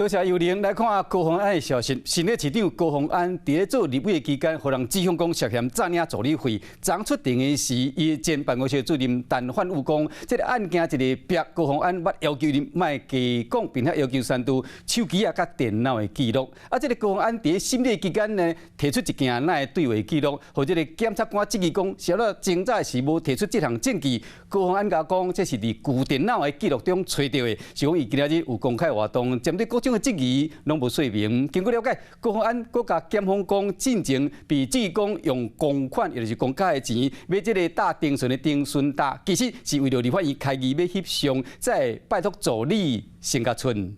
谢尤玲来看高虹安的消息。新的市长高虹安伫咧做立委的期间，互人指控讲涉嫌诈领助理费。昨出庭的时，伊前办公室主任陈焕武讲，这个案件一个逼高虹安捌要求伊卖假讲，并且要求删除手机啊、甲电脑的记录。啊，这个高虹安伫咧审理期间呢，提出一件那对话记录，或者个检察官质疑讲，小了侦查时无提出这项证据。高虹安甲讲，这是伫旧电脑的记录中找到的，是讲伊今日有公开活动，针对各种的质疑，拢无说明。经过了解，高虹安佮甲检方讲，进前被质疑讲用公款，也就是公家的钱买这个搭定顺的定顺搭，其实是为了立法院开议要翕相，再拜托助理先甲村。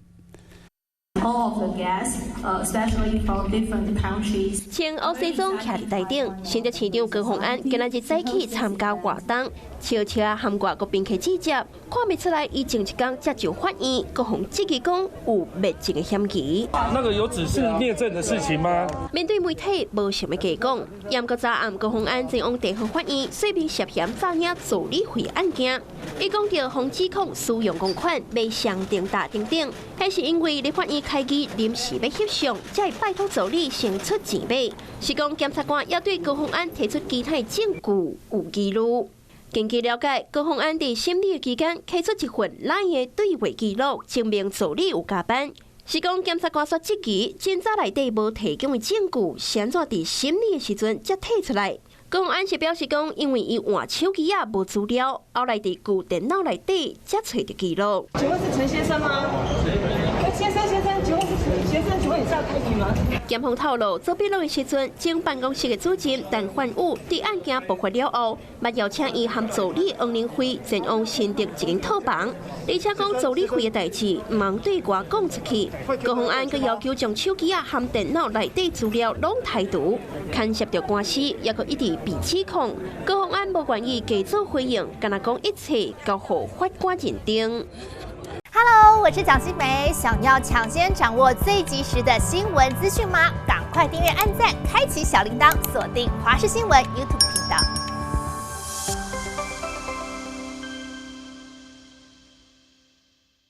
All of the guests, especially from different countries. 穿黑西装徛伫台顶，新的市长高虹安今仔日早起参加活动，悄悄含外国宾客记者，看不出来伊前一天才就发现高虹质疑讲有灭证的嫌疑。那个有指示灭证的事情吗？面对媒体，无想要假讲。严格早暗，高虹安前往地方法院说明涉嫌诈领助理费案件。伊讲到洪指控使用公款买上定大等等，迄是因为立法院开议临时要翕相，才会拜托助理先出钱买。是讲检察官也对高虹安提出其他证据有记录。根据了解，高虹安在审理期间开出一份LINE的对话记录，证明助理有加班。是讲检察官说这期侦查内底无提供的证据，先怎在审理的时阵才摕出来？高虹安是表示讲，因为伊换手机啊无资料，后来伫旧电脑内底才找到记录。请问是陈先生吗？先生，请问是陈先生？请问你是要开庭吗？检方透露，做笔录的时阵，经办公室的主任陈焕武伫案件爆发了后，捌邀请伊和助理王玲辉前往新竹一间套房，而且讲助理费的代志唔通对外讲出去。高虹安佮要求将手机啊和电脑内底资料拢台独，牵涉到官司，也佮一直被指控。高虹安无愿意加做回应，敢若讲一切交予法官认定。Hello， 我是蒋欣梅。想要抢先掌握最及时的新闻资讯吗？赶快订阅、按赞、开启小铃铛，锁定华视新闻 YouTube 频道。